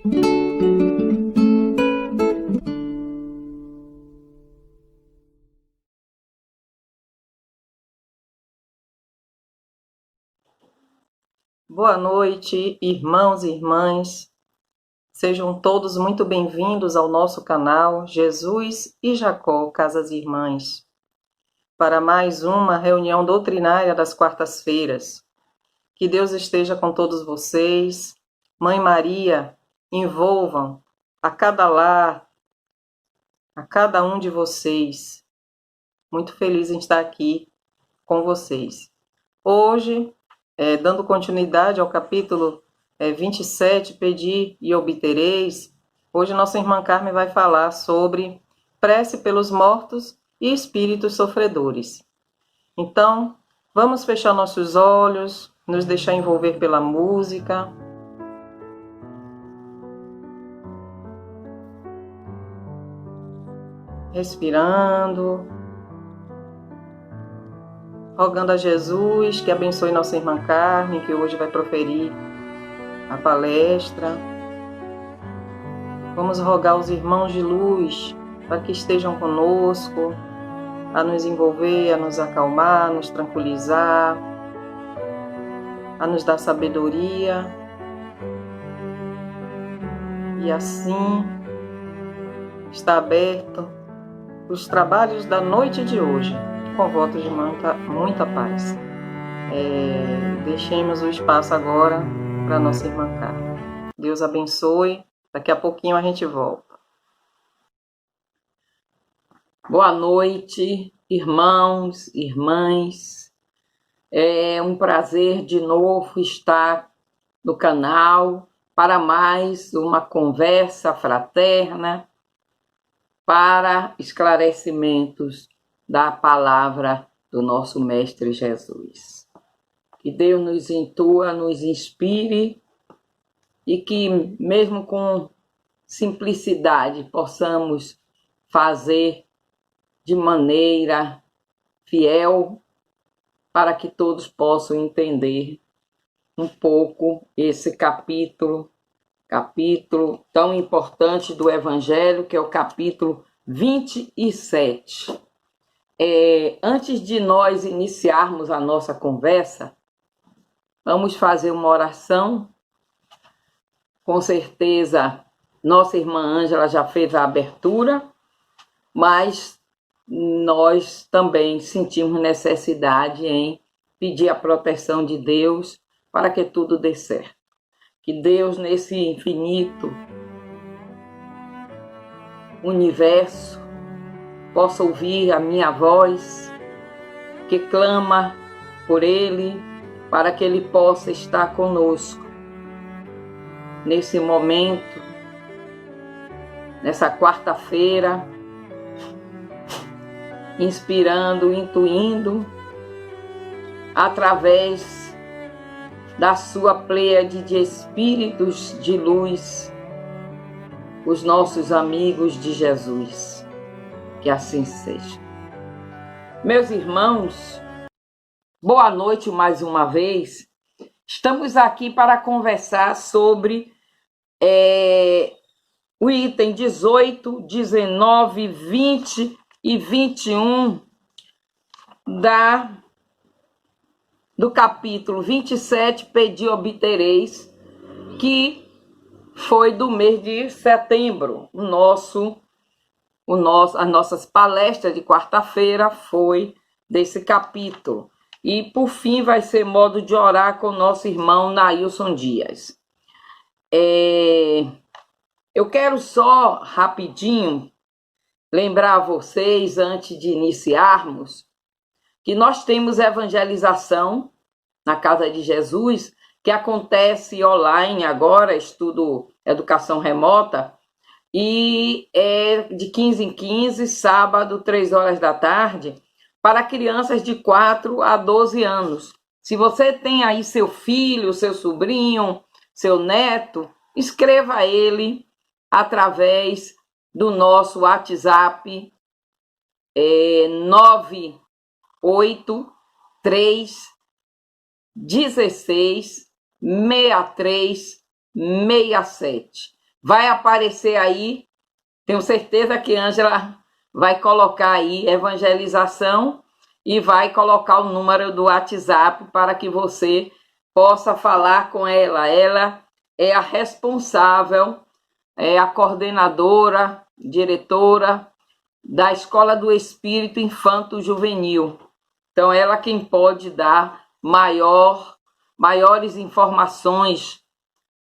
Boa noite, irmãos e irmãs. Sejam todos muito bem-vindos ao nosso canal Jesus e Jacó Casas Irmãs, para mais uma reunião doutrinária das quartas-feiras. Que Deus esteja com todos vocês. Mãe Maria, envolvam a cada lar, a cada um de vocês. Muito feliz em estar aqui com vocês. Hoje, dando continuidade ao capítulo 27, Pedi e obtereis, hoje nossa irmã Carmen vai falar sobre prece pelos mortos e espíritos sofredores. Então, vamos fechar nossos olhos, nos deixar envolver pela música. Respirando. Rogando a Jesus que abençoe nossa irmã Carmen, que hoje vai proferir a palestra. Vamos rogar aos irmãos de luz para que estejam conosco, a nos envolver, a nos acalmar, a nos tranquilizar, a nos dar sabedoria. E assim está aberto os trabalhos da noite de hoje, com votos de muita paz. Deixemos o espaço agora para nossa irmã Carmen. Deus abençoe. Daqui a pouquinho a gente volta. Boa noite, irmãos, irmãs. É um prazer de novo estar no canal para mais uma conversa fraterna para esclarecimentos da palavra do nosso Mestre Jesus. Que Deus nos intua, nos inspire e que, mesmo com simplicidade, possamos fazer de maneira fiel para que todos possam entender um pouco esse capítulo tão importante do Evangelho, que é o capítulo 27. Antes de nós iniciarmos a nossa conversa, vamos fazer uma oração. Com certeza, nossa irmã Ângela já fez a abertura, mas nós também sentimos necessidade em pedir a proteção de Deus para que tudo dê certo. Que Deus, nesse infinito universo, possa ouvir a minha voz, que clama por Ele, para que Ele possa estar conosco nesse momento, nessa quarta-feira, inspirando, intuindo, através da sua pleiade de espíritos de luz, os nossos amigos de Jesus. Que assim seja. Meus irmãos, boa noite mais uma vez. Estamos aqui para conversar sobre o item 18, 19, 20 e 21 do capítulo 27, Pedi e obtereis, que foi do mês de setembro. As nossas palestras de quarta-feira foi desse capítulo. E, por fim, vai ser modo de orar com nosso irmão Nailson Dias. Eu quero só, rapidinho, lembrar a vocês, antes de iniciarmos, que nós temos evangelização na Casa de Jesus, que acontece online agora, estudo educação remota, e é de 15 em 15, sábado, 3 horas da tarde, para crianças de 4 a 12 anos. Se você tem aí seu filho, seu sobrinho, seu neto, escreva ele através do nosso WhatsApp 983 16 63 67. vai aparecer aí, tenho certeza que Ângela vai colocar aí evangelização e vai colocar o número do WhatsApp para que você possa falar com ela. Ela é a responsável, é a coordenadora, diretora da Escola do Espírito Infanto Juvenil. Então, ela quem pode dar maiores informações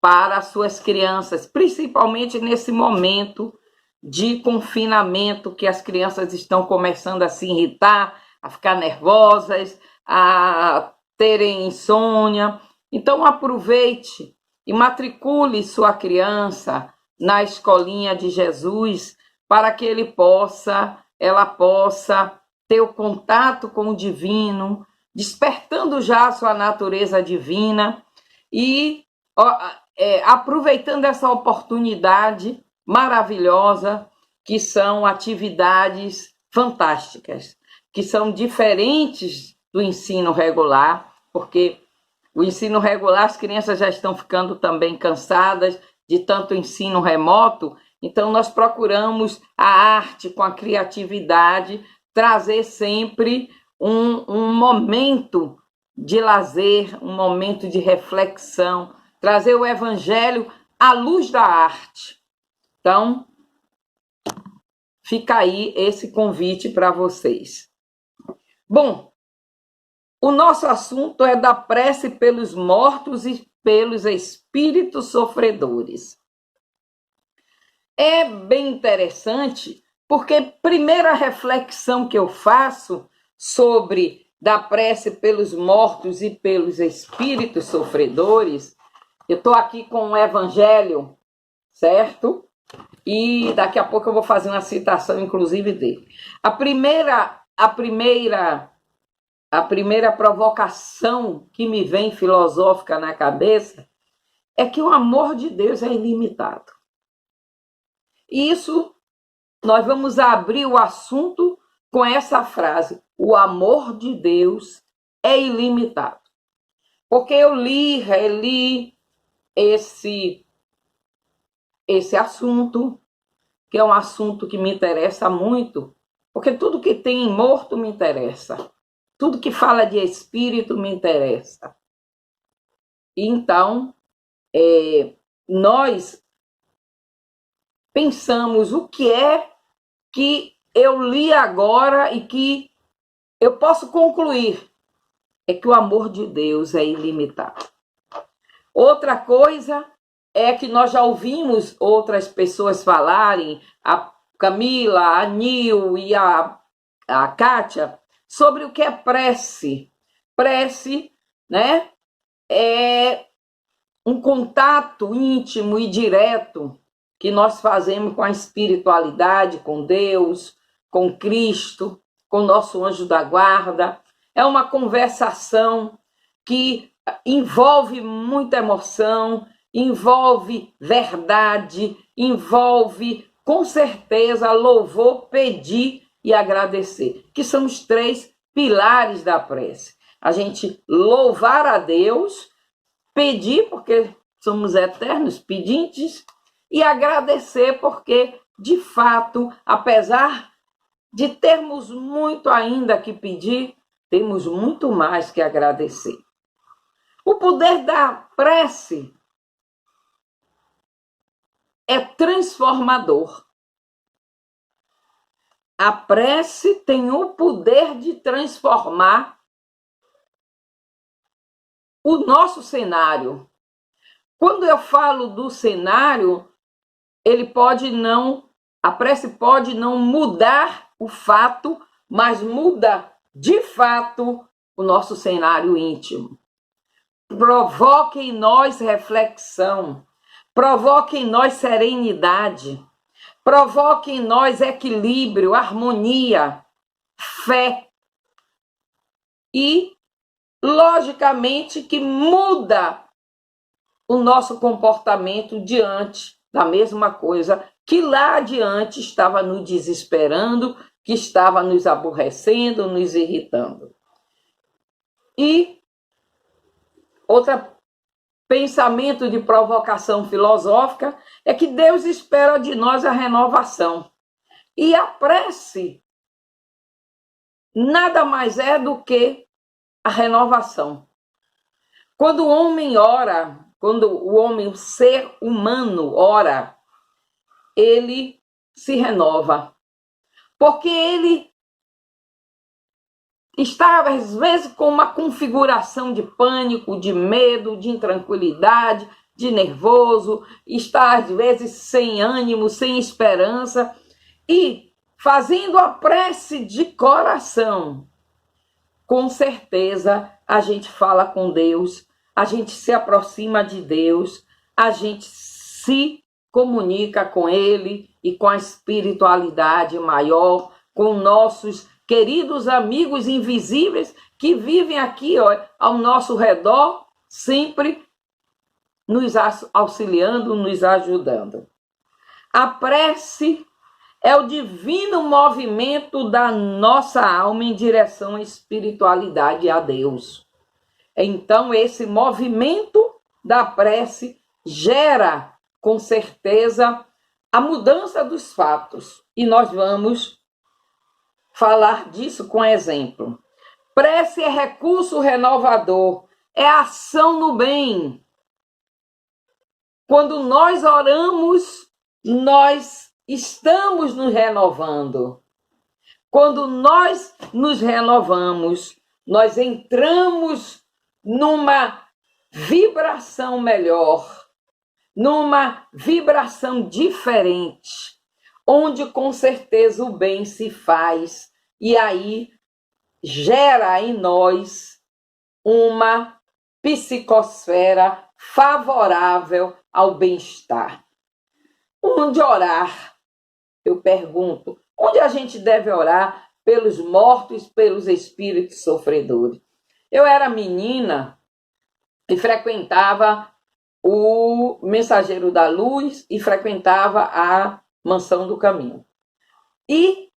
para as suas crianças, principalmente nesse momento de confinamento, que as crianças estão começando a se irritar, a ficar nervosas, a terem insônia. Então, aproveite e matricule sua criança na Escolinha de Jesus para que ela possa ter o contato com o divino, despertando já a sua natureza divina e aproveitando essa oportunidade maravilhosa, que são atividades fantásticas, que são diferentes do ensino regular, porque o ensino regular as crianças já estão ficando também cansadas de tanto ensino remoto, então nós procuramos a arte com a criatividade, trazer sempre um momento de lazer, um momento de reflexão, trazer o evangelho à luz da arte. Então, fica aí esse convite para vocês. Bom, o nosso assunto é da prece pelos mortos e pelos espíritos sofredores. É bem interessante, porque a primeira reflexão que eu faço sobre da prece pelos mortos e pelos espíritos sofredores, eu estou aqui com o Evangelho, certo? E daqui a pouco eu vou fazer uma citação, inclusive, dele. A primeira provocação que me vem filosófica na cabeça é que o amor de Deus é ilimitado. E isso, nós vamos abrir o assunto com essa frase: o amor de Deus é ilimitado. Porque eu reli esse assunto, que é um assunto que me interessa muito, porque tudo que tem morto me interessa. Tudo que fala de espírito me interessa. Então, nós pensamos o que é que eu li agora e que eu posso concluir. É que o amor de Deus é ilimitado. Outra coisa é que nós já ouvimos outras pessoas falarem, a Camila, a Nil e a Kátia, sobre o que é prece. Prece, né, é um contato íntimo e direto que nós fazemos com a espiritualidade, com Deus, com Cristo, com o nosso anjo da guarda. É uma conversação que envolve muita emoção, envolve verdade, envolve, com certeza, louvor, pedir e agradecer, que são os 3 pilares da prece. A gente louvar a Deus, pedir, porque somos eternos pedintes, e agradecer, porque, de fato, apesar de termos muito ainda que pedir, temos muito mais que agradecer. O poder da prece é transformador. A prece tem o poder de transformar o nosso cenário. Quando eu falo do cenário, a prece pode não mudar o fato, mas muda de fato o nosso cenário íntimo. Provoque em nós reflexão, provoque em nós serenidade, provoque em nós equilíbrio, harmonia, fé. E, logicamente, que muda o nosso comportamento diante da mesma coisa que lá adiante estava nos desesperando, que estava nos aborrecendo, nos irritando. E outra pensamento de provocação filosófica, é que Deus espera de nós a renovação. E a prece nada mais é do que a renovação. Quando o homem ora, quando o homem, o ser humano ora, ele se renova. Porque ele está, às vezes, com uma configuração de pânico, de medo, de intranquilidade, de nervoso, está, às vezes, sem ânimo, sem esperança, e fazendo a prece de coração, com certeza a gente fala com Deus, a gente se aproxima de Deus, a gente se comunica com Ele e com a espiritualidade maior, com nossos queridos amigos invisíveis que vivem aqui, ó, ao nosso redor, sempre nos auxiliando, nos ajudando. A prece é o divino movimento da nossa alma em direção à espiritualidade e a Deus. Então, esse movimento da prece gera, com certeza, a mudança dos fatos. E nós vamos falar disso com exemplo. Prece é recurso renovador, é ação no bem. Quando nós oramos, nós estamos nos renovando. Quando nós nos renovamos, nós entramos numa vibração melhor, numa vibração diferente, onde com certeza o bem se faz e aí gera em nós uma psicosfera favorável ao bem-estar. Onde orar? Eu pergunto, onde a gente deve orar pelos mortos, pelos espíritos sofredores? Eu era menina e frequentava o Mensageiro da Luz e frequentava a Mansão do Caminho. E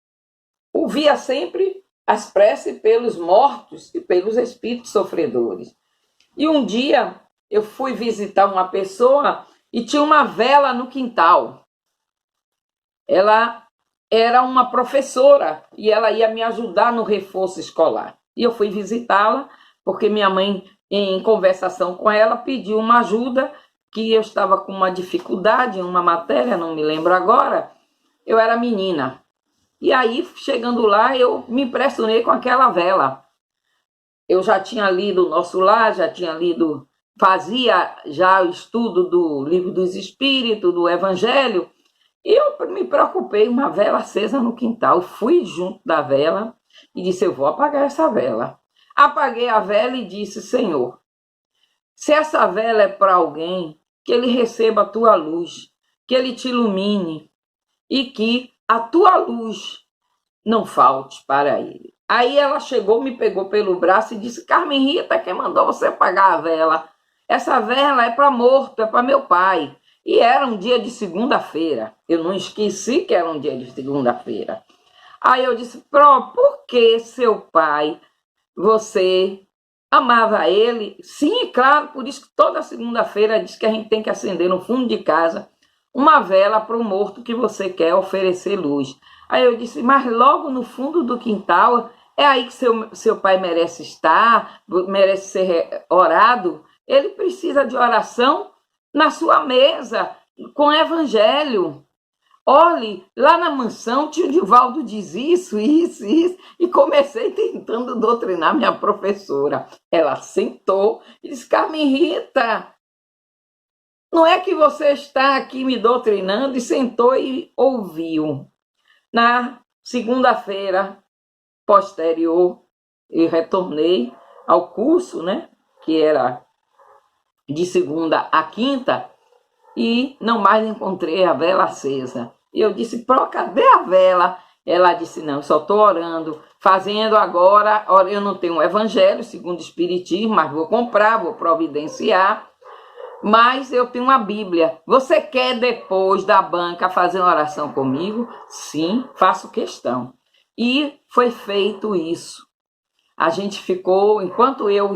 ouvia sempre as preces pelos mortos e pelos espíritos sofredores. E um dia eu fui visitar uma pessoa e tinha uma vela no quintal. Ela era uma professora e ela ia me ajudar no reforço escolar. E eu fui visitá-la porque minha mãe, em conversação com ela, pediu uma ajuda, que eu estava com uma dificuldade em uma matéria, não me lembro agora. Eu era menina. E aí, chegando lá, eu me impressionei com aquela vela. Eu já tinha lido o Nosso Lar, já tinha lido, fazia já o estudo do Livro dos Espíritos, do Evangelho, e eu me preocupei, uma vela acesa no quintal. Fui junto da vela e disse, eu vou apagar essa vela. Apaguei a vela e disse, Senhor, se essa vela é para alguém, que ele receba a tua luz, que ele te ilumine e que a tua luz não falte para ele. Aí ela chegou, me pegou pelo braço e disse, Carmen Rita, quem mandou você apagar a vela? Essa vela é para morto, é para meu pai. E era um dia de segunda-feira. Eu não esqueci que era um dia de segunda-feira. Aí eu disse, por que seu pai, você amava ele? Sim, claro, por isso que toda segunda-feira diz que a gente tem que acender no fundo de casa uma vela para o morto que você quer oferecer luz. Aí eu disse, mas logo no fundo do quintal, é aí que seu pai merece estar, merece ser orado. Ele precisa de oração na sua mesa, com o evangelho. Olhe, lá na mansão, tio Divaldo diz isso, e comecei tentando doutrinar minha professora. Ela sentou e disse, Carmen Rita, não é que você está aqui me doutrinando, e sentou e ouviu. Na segunda-feira posterior, eu retornei ao curso, né, que era de segunda a quinta, e não mais encontrei a vela acesa. E eu disse, cadê a vela? Ela disse, não, só estou orando, fazendo agora, eu não tenho um evangelho segundo o Espiritismo, mas vou comprar, vou providenciar, mas eu tenho uma Bíblia. Você quer depois da banca fazer uma oração comigo? Sim, faço questão. E foi feito isso. A gente ficou, enquanto eu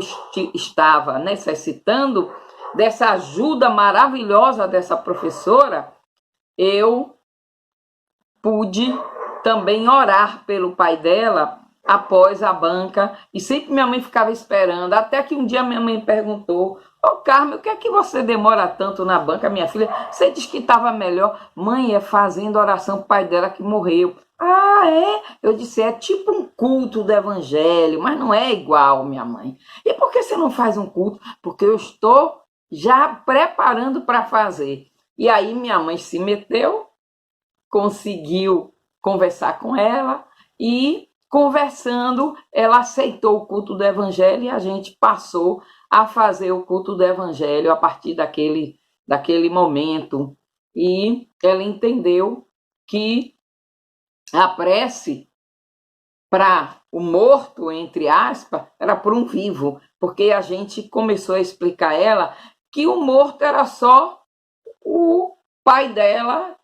estava necessitando, dessa ajuda maravilhosa dessa professora, eu pude também orar pelo pai dela após a banca, e sempre minha mãe ficava esperando, até que um dia minha mãe perguntou: ô Carmen, o que é que você demora tanto na banca, minha filha? Você disse que estava melhor. Mãe, é fazendo oração pro pai dela que morreu. Ah, é? Eu disse: é tipo um culto do evangelho, mas não é igual, minha mãe. E por que você não faz um culto? Porque eu estou já preparando para fazer. E aí minha mãe se meteu, conseguiu conversar com ela, e conversando, ela aceitou o culto do evangelho, e a gente passou a fazer o culto do evangelho a partir daquele momento. E ela entendeu que a prece para o morto, entre aspas, era por um vivo, porque a gente começou a explicar a ela que o morto era só o pai dela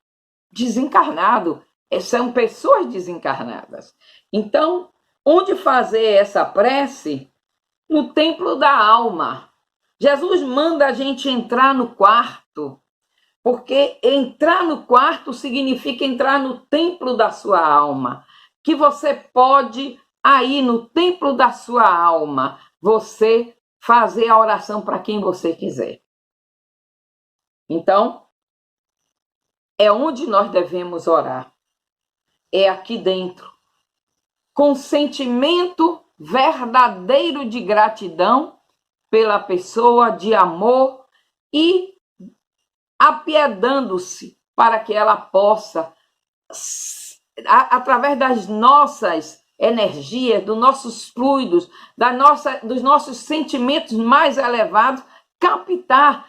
desencarnado. São pessoas desencarnadas. Então, onde fazer essa prece? No templo da alma. Jesus manda a gente entrar no quarto, porque entrar no quarto significa entrar no templo da sua alma, que você pode, aí no templo da sua alma, você fazer a oração para quem você quiser. Então, é onde nós devemos orar. É aqui dentro, com sentimento verdadeiro de gratidão pela pessoa, de amor, e apiedando-se para que ela possa, através das nossas energias, dos nossos fluidos, dos nossos sentimentos mais elevados, captar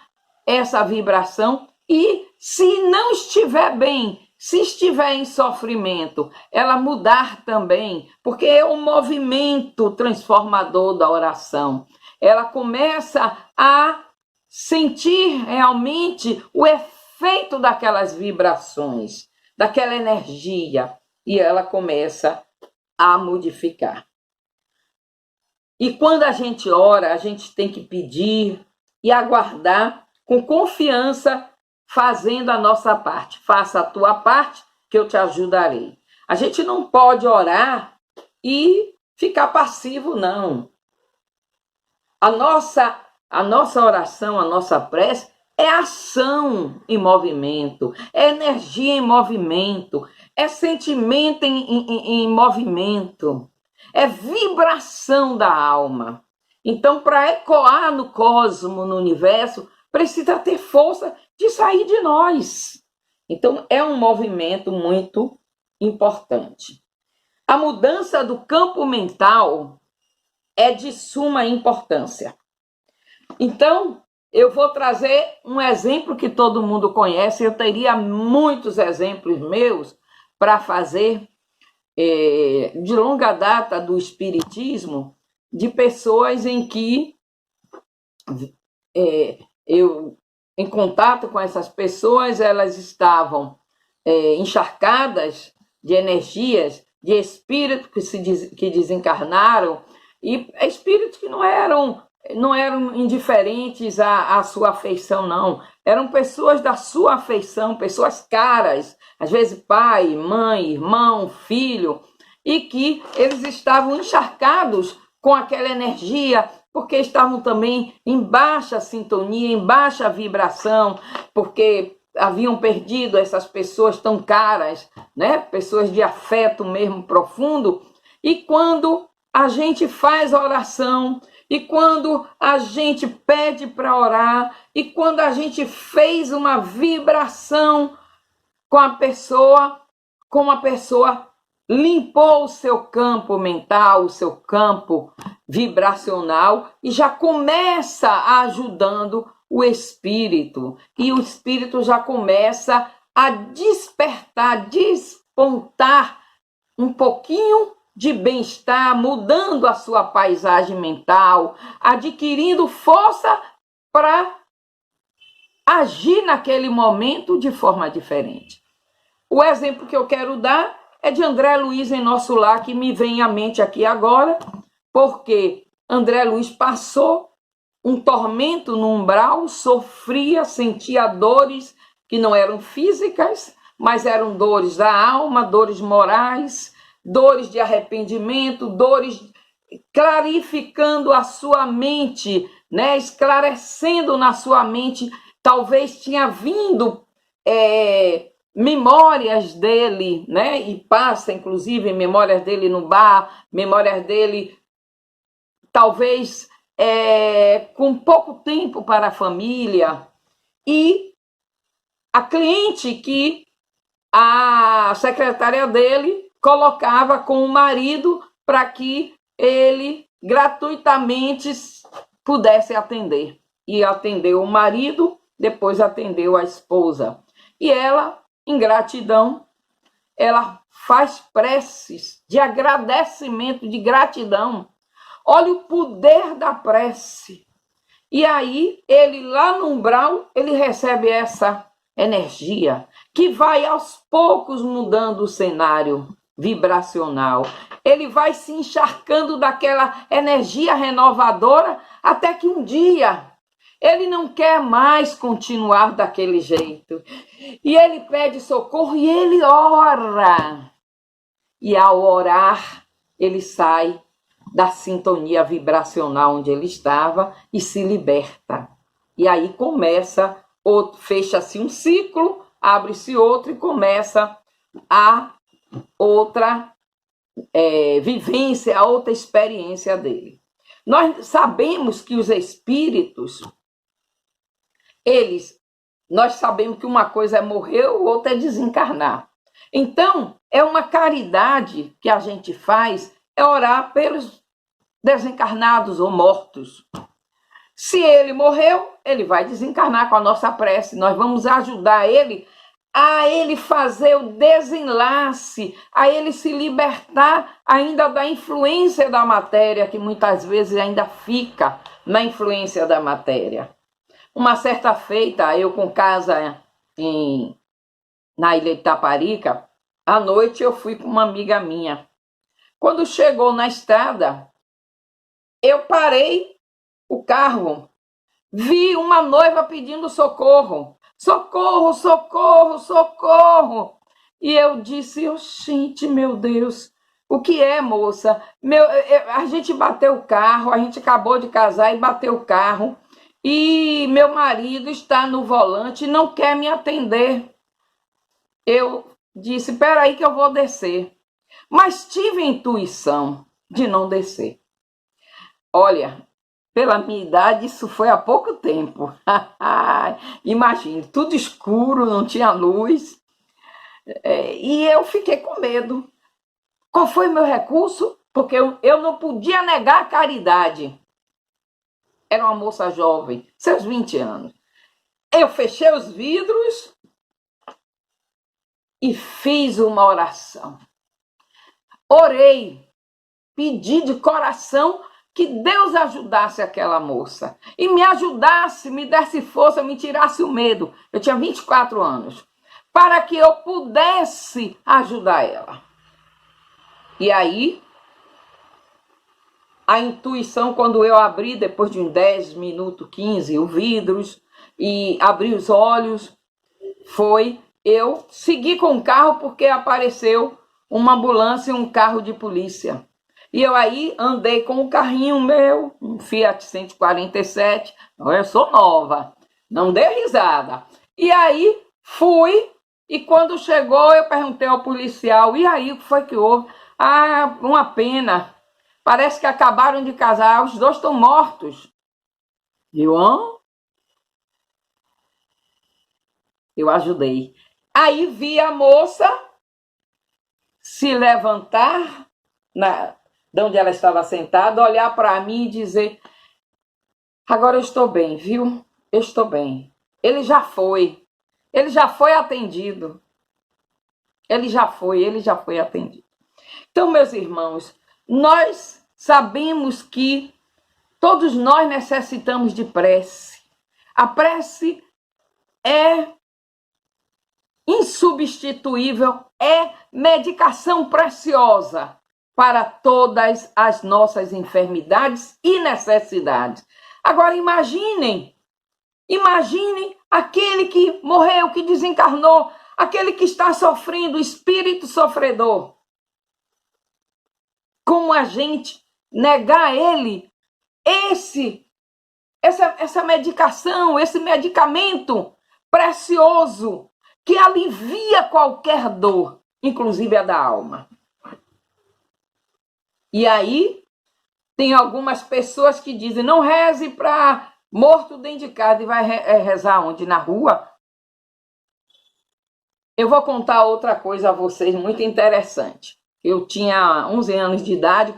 essa vibração. E se não estiver bem, se estiver em sofrimento, ela mudar também, porque é um movimento transformador da oração. Ela começa a sentir realmente o efeito daquelas vibrações, daquela energia, e ela começa a modificar. E quando a gente ora, a gente tem que pedir e aguardar com confiança, fazendo a nossa parte. Faça a tua parte, que eu te ajudarei. A gente não pode orar e ficar passivo, não. A nossa oração, a nossa prece é ação em movimento, é energia em movimento, é sentimento em movimento, é vibração da alma. Então, para ecoar no cosmo, no universo, precisa ter força de sair de nós. Então, é um movimento muito importante. A mudança do campo mental é de suma importância. Então, eu vou trazer um exemplo que todo mundo conhece. Eu teria muitos exemplos meus para fazer de longa data do espiritismo, de pessoas em que eu, em contato com essas pessoas, elas estavam encharcadas de energias, de espíritos que desencarnaram, e espíritos que não eram indiferentes à sua afeição, não. Eram pessoas da sua afeição, pessoas caras, às vezes pai, mãe, irmão, filho, e que eles estavam encharcados com aquela energia, porque estavam também em baixa sintonia, em baixa vibração, porque haviam perdido essas pessoas tão caras, né? Pessoas de afeto mesmo profundo. E quando a gente faz a oração, e quando a gente pede para orar, e quando a gente fez uma vibração com a pessoa, como a pessoa limpou o seu campo mental, o seu campo vibracional, e já começa ajudando o espírito. E o espírito já começa a despertar, despontar um pouquinho de bem-estar, mudando a sua paisagem mental, adquirindo força para agir naquele momento de forma diferente. O exemplo que eu quero dar é de André Luiz em Nosso Lar, que me vem à mente aqui agora, porque André Luiz passou um tormento no umbral, sofria, sentia dores que não eram físicas, mas eram dores da alma, dores morais, dores de arrependimento, dores clarificando a sua mente, né? Esclarecendo na sua mente. Talvez tinha vindo memórias dele, né? E passa, inclusive, memórias dele no bar, memórias dele, talvez, com pouco tempo para a família. E a cliente que a secretária dele colocava com o marido para que ele gratuitamente pudesse atender. E atendeu o marido, depois atendeu a esposa. E ela, em gratidão, ela faz preces de agradecimento, de gratidão. Olha o poder da prece. E aí, ele lá no umbral, ele recebe essa energia que vai aos poucos mudando o cenário vibracional. Ele vai se encharcando daquela energia renovadora até que um dia ele não quer mais continuar daquele jeito. E ele pede socorro e ele ora. E ao orar, ele sai da sintonia vibracional onde ele estava e se liberta. E aí começa, fecha-se um ciclo, abre-se outro e começa a outra vivência, a outra experiência dele. Nós sabemos que os espíritos, nós sabemos que uma coisa é morrer, o outro é desencarnar. Então, é uma caridade que a gente faz, é orar pelos desencarnados ou mortos. Se ele morreu, ele vai desencarnar com a nossa prece. Nós vamos ajudar ele a ele fazer o desenlace, a ele se libertar ainda da influência da matéria, que muitas vezes ainda fica na influência da matéria. Uma certa feita, eu com casa na Ilha de Taparica, à noite eu fui com uma amiga minha. Quando chegou na estrada, eu parei o carro, vi uma noiva pedindo socorro. Socorro, socorro, socorro. E eu disse, gente, meu Deus, o que é, moça? A gente bateu o carro, a gente acabou de casar e bateu o carro. E meu marido está no volante e não quer me atender. Eu disse, espera aí que eu vou descer. Mas tive a intuição de não descer. Olha, pela minha idade, isso foi há pouco tempo. Imagine, tudo escuro, não tinha luz. E eu fiquei com medo. Qual foi o meu recurso? Porque eu não podia negar a caridade. Era uma moça jovem, seus 20 anos. Eu fechei os vidros e fiz uma oração. Orei, pedi de coração que Deus ajudasse aquela moça e me ajudasse, me desse força, me tirasse o medo. Eu tinha 24 anos, para que eu pudesse ajudar ela. E aí, a intuição, quando eu abri, depois de uns 10 minutos, 15, os vidros, e abri os olhos, foi eu seguir com o carro, porque apareceu uma ambulância e um carro de polícia. E eu aí andei com um carrinho meu, um Fiat 147, eu sou nova, não dei risada. E aí fui, e quando chegou eu perguntei ao policial, e aí o que foi que houve? Ah, uma pena, parece que acabaram de casar, os dois estão mortos. Eu ajudei. Aí vi a moça se levantar de onde ela estava sentada, olhar para mim e dizer, agora eu estou bem, viu? Eu estou bem. Ele já foi atendido. Ele já foi atendido. Então, meus irmãos, nós sabemos que todos nós necessitamos de prece. A prece é insubstituível, é medicação preciosa para todas as nossas enfermidades e necessidades. Agora imaginem aquele que morreu, que desencarnou, aquele que está sofrendo, o espírito sofredor. Como a gente negar a ele essa medicação, esse medicamento precioso que alivia qualquer dor, inclusive a da alma. E aí, tem algumas pessoas que dizem, não reze para morto dentro de casa, e vai rezar onde? Na rua? Eu vou contar outra coisa a vocês, muito interessante. Eu tinha 11 anos de idade,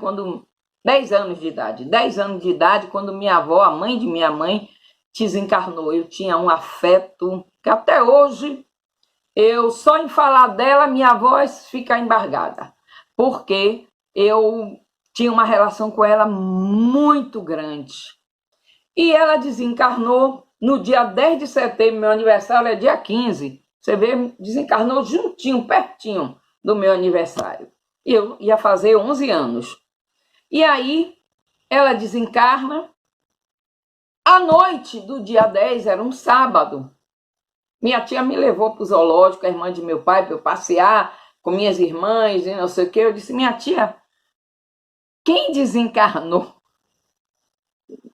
10 anos de idade, quando minha avó, a mãe de minha mãe, desencarnou. Eu tinha um afeto que até hoje, só em falar dela, minha voz fica embargada. Porque eu tinha uma relação com ela muito grande. E ela desencarnou no dia 10 de setembro, meu aniversário é dia 15. Você vê, desencarnou juntinho, pertinho do meu aniversário. Eu ia fazer 11 anos. E aí, ela desencarna. À noite do dia 10, era um sábado, minha tia me levou para o zoológico, a irmã de meu pai, para eu passear com minhas irmãs e não sei o quê. Eu disse, minha tia, quem desencarnou?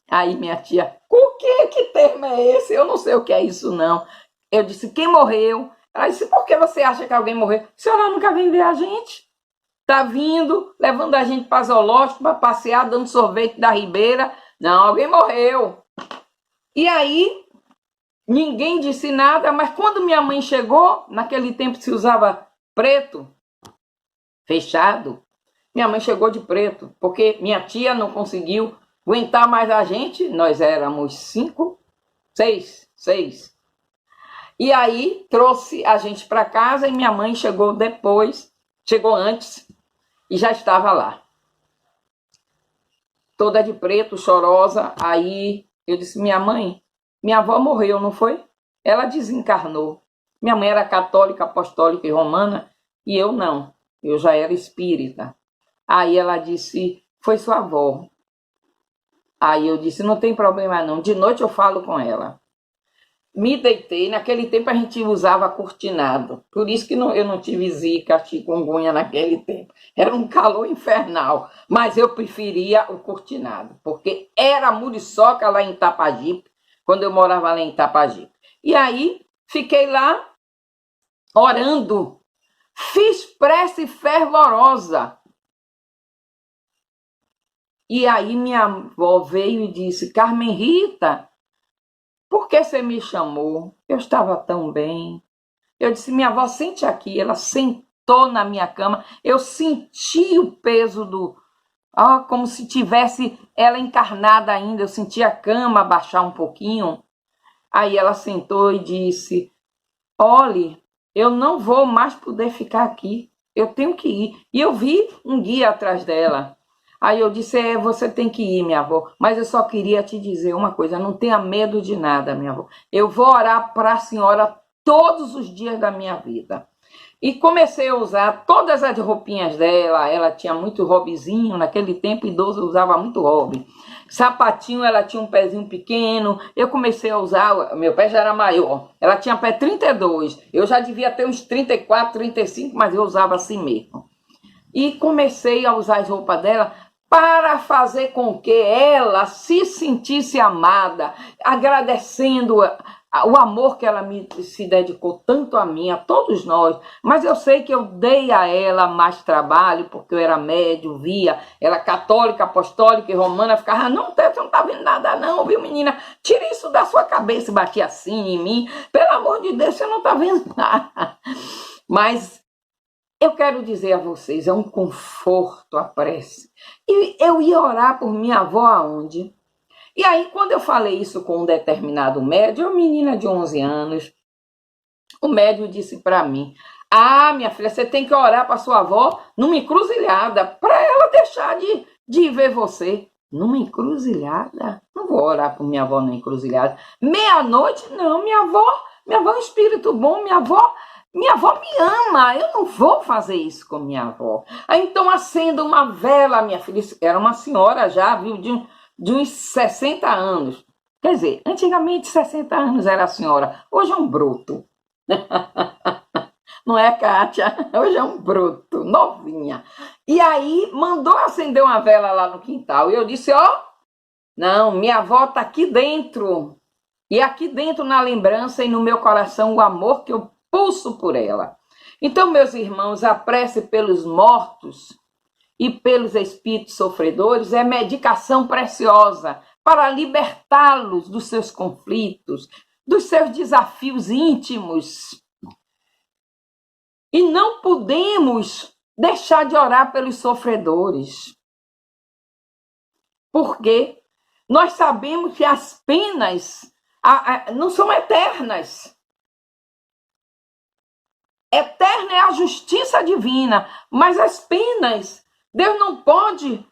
Aí minha tia, o que? Que termo é esse? Eu não sei o que é isso, não. Eu disse, quem morreu? Ela disse, por que você acha que alguém morreu? A senhora nunca vem ver a gente? Tá vindo, levando a gente para zoológico, para passear, dando sorvete da Ribeira. Não, alguém morreu. E aí, ninguém disse nada, mas quando minha mãe chegou, naquele tempo se usava preto, fechado, minha mãe chegou de preto, porque minha tia não conseguiu aguentar mais a gente, nós éramos 6. E aí trouxe a gente para casa e minha mãe chegou antes e já estava lá. Toda de preto, chorosa. Aí eu disse, minha mãe, minha avó morreu, não foi? Ela desencarnou. Minha mãe era católica, apostólica e romana e eu não, eu já era espírita. Aí ela disse, foi sua avó. Aí eu disse, não tem problema não, de noite eu falo com ela. Me deitei, naquele tempo a gente usava cortinado, por isso que eu não tive zika, chikungunya naquele tempo. Era um calor infernal, mas eu preferia o cortinado, porque era muriçoca lá em Itapajipe, quando eu morava lá em Itapajipe. E aí, fiquei lá, orando, fiz prece fervorosa. E aí minha avó veio e disse, Carmen Rita, por que você me chamou? Eu estava tão bem. Eu disse, minha avó, sente aqui. Ela sentou na minha cama. Eu senti o peso como se tivesse ela encarnada ainda. Eu senti a cama baixar um pouquinho. Aí ela sentou e disse, olhe, eu não vou mais poder ficar aqui. Eu tenho que ir. E eu vi um guia atrás dela. Aí eu disse, você tem que ir, minha avó, mas eu só queria te dizer uma coisa, não tenha medo de nada, minha avó. Eu vou orar para a senhora todos os dias da minha vida. E comecei a usar todas as roupinhas dela, ela tinha muito hobbyzinho, naquele tempo idoso usava muito hobby. Sapatinho, ela tinha um pezinho pequeno, eu comecei a usar, meu pé já era maior, ela tinha pé 32, eu já devia ter uns 34, 35, mas eu usava assim mesmo. E comecei a usar as roupas dela para fazer com que ela se sentisse amada, agradecendo o amor que ela se dedicou tanto a mim, a todos nós. Mas eu sei que eu dei a ela mais trabalho, porque eu era médium, via, ela católica, apostólica e romana, ficava, não, você não está vendo nada não, viu, menina? Tira isso da sua cabeça, batia assim em mim, pelo amor de Deus, você não está vendo nada. Mas eu quero dizer a vocês, é um conforto a prece. E eu ia orar por minha avó aonde? E aí, quando eu falei isso com um determinado médium, uma menina de 11 anos, o médium disse para mim, minha filha, você tem que orar para sua avó numa encruzilhada, para ela deixar de ver você. Numa encruzilhada? Não vou orar por minha avó numa encruzilhada. Meia-noite? Não, minha avó é um espírito bom, minha avó me ama, eu não vou fazer isso com minha avó. Aí então acenda uma vela, minha filha, era uma senhora já, viu, de uns 60 anos. Quer dizer, antigamente 60 anos era a senhora, hoje é um broto. Não é, Kátia? Hoje é um broto, novinha. E aí mandou acender uma vela lá no quintal. E eu disse, ó, não, minha avó está aqui dentro. E aqui dentro na lembrança e no meu coração o amor que eu pulso por ela. Então, meus irmãos, a prece pelos mortos e pelos espíritos sofredores é medicação preciosa para libertá-los dos seus conflitos, dos seus desafios íntimos. E não podemos deixar de orar pelos sofredores. Porque nós sabemos que as penas não são eternas. Eterna é a justiça divina, mas as penas, Deus não pode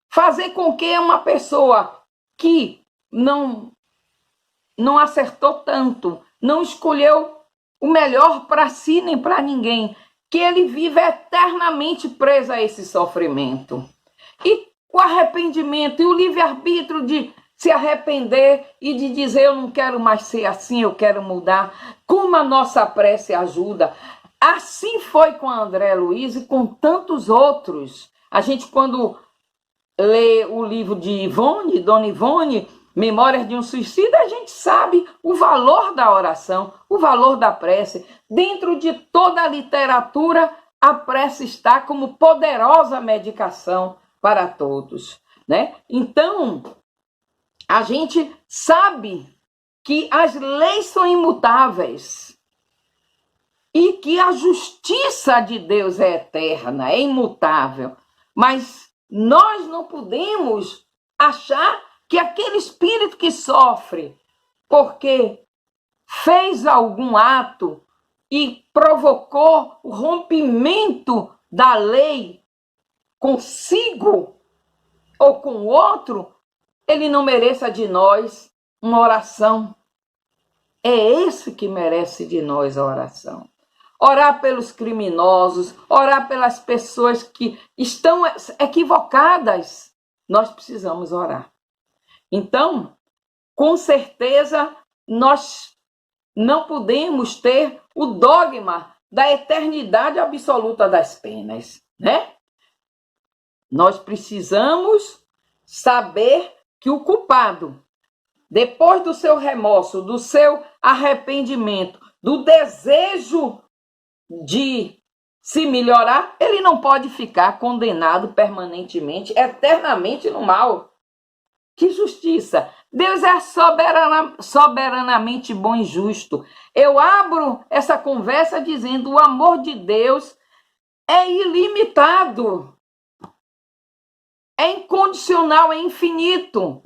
fazer com que uma pessoa que não acertou tanto, não escolheu o melhor para si nem para ninguém, que ele vive eternamente preso a esse sofrimento. E o arrependimento e o livre-arbítrio de se arrepender e de dizer eu não quero mais ser assim, eu quero mudar, como a nossa prece ajuda. Assim foi com André Luiz e com tantos outros. A gente, quando lê o livro de Ivone, Dona Ivone, Memórias de um Suicida, a gente sabe o valor da oração, o valor da prece. Dentro de toda a literatura, a prece está como poderosa medicação para todos, né? Então, a gente sabe que as leis são imutáveis e que a justiça de Deus é eterna, é imutável. Mas nós não podemos achar que aquele espírito que sofre porque fez algum ato e provocou o rompimento da lei consigo ou com o outro, ele não mereça de nós uma oração. É esse que merece de nós a oração. Orar pelos criminosos, orar pelas pessoas que estão equivocadas. Nós precisamos orar. Então, com certeza, nós não podemos ter o dogma da eternidade absoluta das penas, né? Nós precisamos saber que o culpado, depois do seu remorso, do seu arrependimento, do desejo de se melhorar, ele não pode ficar condenado permanentemente, eternamente no mal. Que justiça! Deus é soberanamente bom e justo. Eu abro essa conversa dizendo: o amor de Deus é ilimitado, é incondicional, é infinito.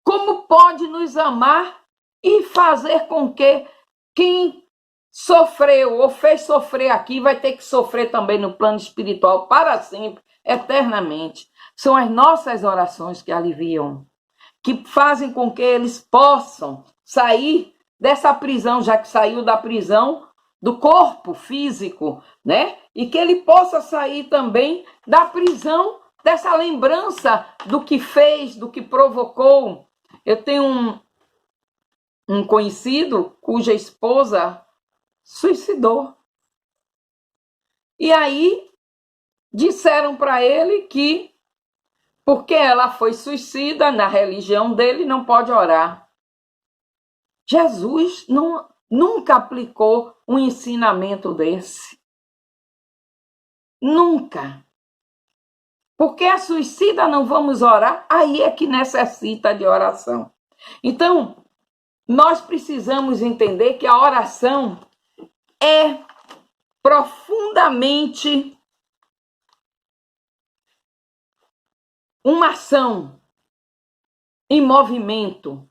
Como pode nos amar e fazer com que quem sofreu ou fez sofrer aqui vai ter que sofrer também no plano espiritual para sempre, eternamente? São as nossas orações que aliviam, que fazem com que eles possam sair dessa prisão, já que saiu da prisão do corpo físico, né? E que ele possa sair também da prisão dessa lembrança do que fez, do que provocou. Eu tenho um conhecido cuja esposa suicidou. E aí disseram para ele que, porque ela foi suicida, na religião dele não pode orar. Jesus nunca aplicou um ensinamento desse. Nunca. Porque a suicida não vamos orar, aí é que necessita de oração. Então, nós precisamos entender que a oração é profundamente uma ação em movimento,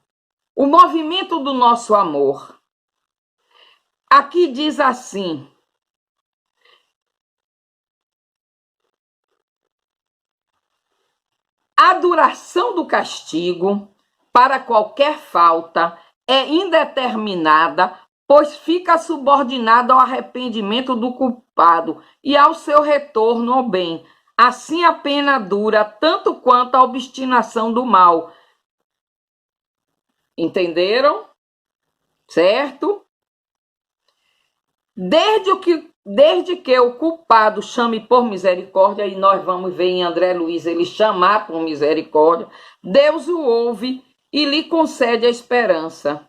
o movimento do nosso amor. Aqui diz assim: a duração do castigo para qualquer falta é indeterminada, pois fica subordinada ao arrependimento do culpado e ao seu retorno ao bem. assim a pena dura tanto quanto a obstinação do mal. Entenderam? Certo? Desde que o culpado chame por misericórdia, e nós vamos ver em André Luiz ele chamar por misericórdia, Deus o ouve e lhe concede a esperança.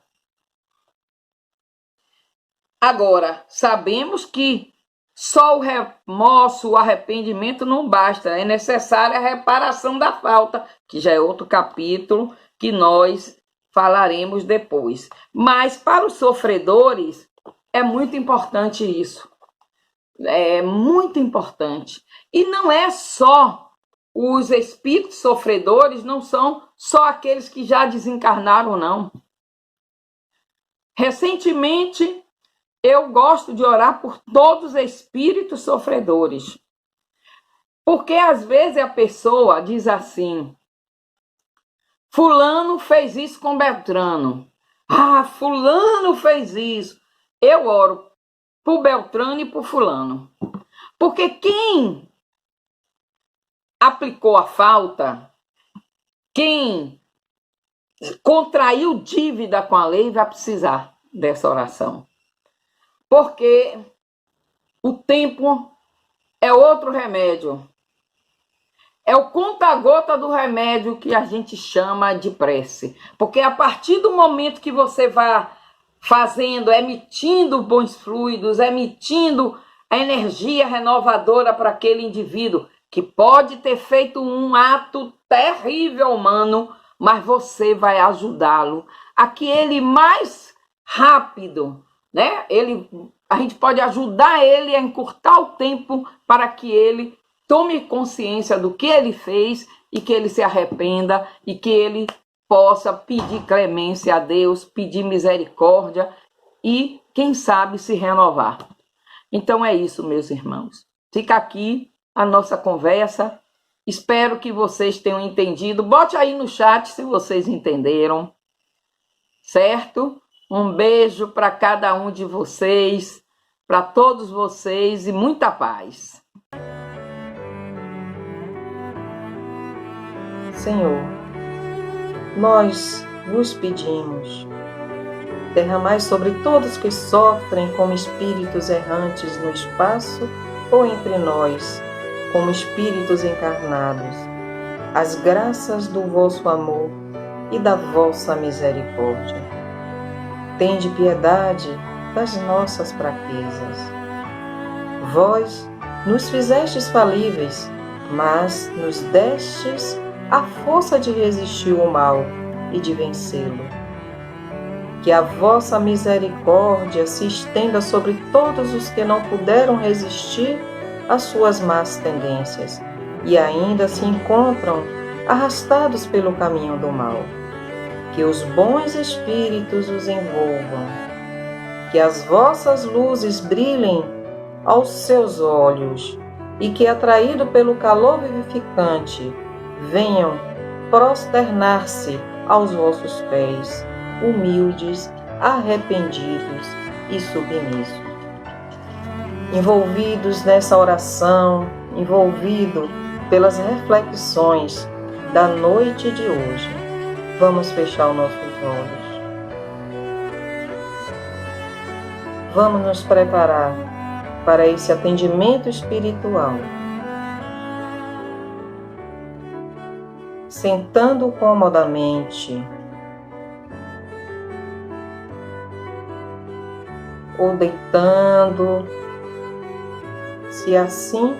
Agora, sabemos que só o remorso, o arrependimento não basta, é necessária a reparação da falta, que já é outro capítulo que nós falaremos depois. Mas para os sofredores é muito importante isso. É muito importante. E não é só os espíritos sofredores, não são só aqueles que já desencarnaram, não. Recentemente, eu gosto de orar por todos os espíritos sofredores. Porque às vezes a pessoa diz assim: fulano fez isso com Beltrano. Ah, fulano fez isso. Eu oro por Beltrano e por fulano. Porque quem aplicou a falta, quem contraiu dívida com a lei, vai precisar dessa oração. Porque o tempo é outro remédio. É o conta-gota do remédio que a gente chama de prece. Porque a partir do momento que você vai fazendo, emitindo bons fluidos, emitindo a energia renovadora para aquele indivíduo, que pode ter feito um ato terrível humano, mas você vai ajudá-lo a que ele mais rápido, né? A gente pode ajudar ele a encurtar o tempo para que ele tome consciência do que ele fez e que ele se arrependa e que ele possa pedir clemência a Deus, pedir misericórdia e, quem sabe, se renovar. Então é isso, meus irmãos. Fica aqui a nossa conversa. Espero que vocês tenham entendido. Bote aí no chat se vocês entenderam, certo? Um beijo para cada um de vocês, para todos vocês e muita paz. Senhor, nós vos pedimos, derramai sobre todos que sofrem como espíritos errantes no espaço ou entre nós, como espíritos encarnados, as graças do vosso amor e da vossa misericórdia. Tende piedade das nossas fraquezas. Vós nos fizestes falíveis, mas nos destes a força de resistir ao mal e de vencê-lo. Que a vossa misericórdia se estenda sobre todos os que não puderam resistir às suas más tendências e ainda se encontram arrastados pelo caminho do mal. Que os bons espíritos os envolvam. Que as vossas luzes brilhem aos seus olhos e que, atraído pelo calor vivificante, venham prosternar-se aos vossos pés, humildes, arrependidos e submissos. Envolvidos nessa oração, envolvido pelas reflexões da noite de hoje, vamos fechar os nossos olhos. Vamos nos preparar para esse atendimento espiritual. Sentando comodamente ou deitando, se assim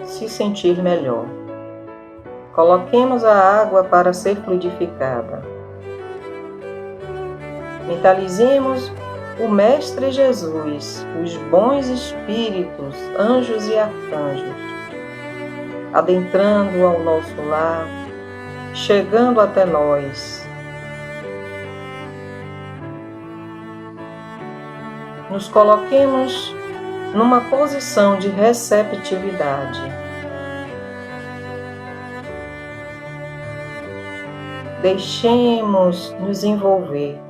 se sentir melhor. Coloquemos a água para ser fluidificada. Mentalizemos o Mestre Jesus, os bons espíritos, anjos e arcanjos, adentrando ao nosso lar, chegando até nós. Nos coloquemos numa posição de receptividade. Deixemos nos envolver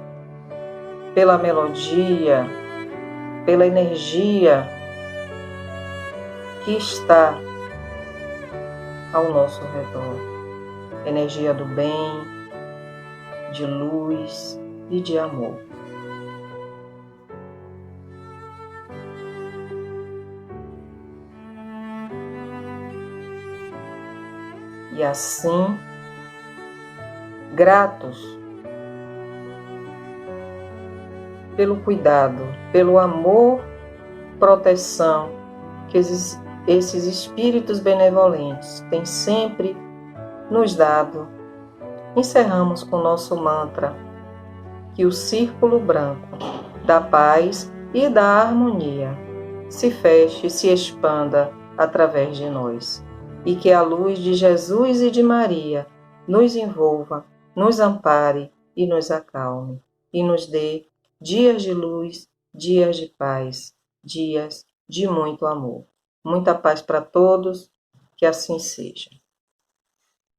pela melodia, pela energia que está ao nosso redor. Energia do bem, de luz e de amor. E assim, gratos pelo cuidado, pelo amor, proteção que esses espíritos benevolentes têm sempre nos dado, encerramos com o nosso mantra: que o círculo branco da paz e da harmonia se feche e se expanda através de nós, e que a luz de Jesus e de Maria nos envolva, nos ampare e nos acalme, e nos dê dias de luz, dias de paz, dias de muito amor. Muita paz para todos, que assim seja.